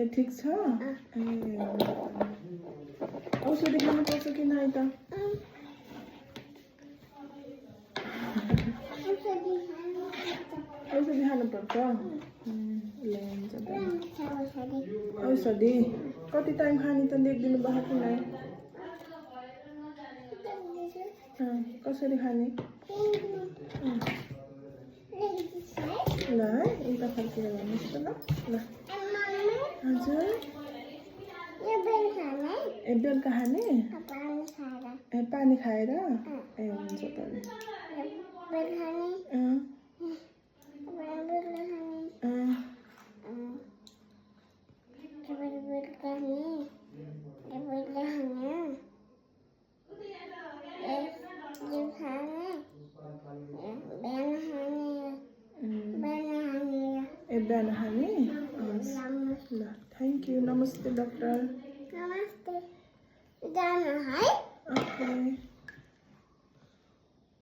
ए ठिक छ ए औषधि खानुपर्छ कि नै त औषधि खानुपर्छ ल हुन्छ औषधि कति टाइम खाने त लेखिदिनु भएको कि नै कसरी खाने ल है उल्टा फर्केर भन्नुहोस् त ल हजुर ए बेलुका खाने ए पानी खाएर ए हुन्छ त ए बिहान खाने ल थ्याङ्क यू नमस्ते डक्टर नमस्ते जानु है ओके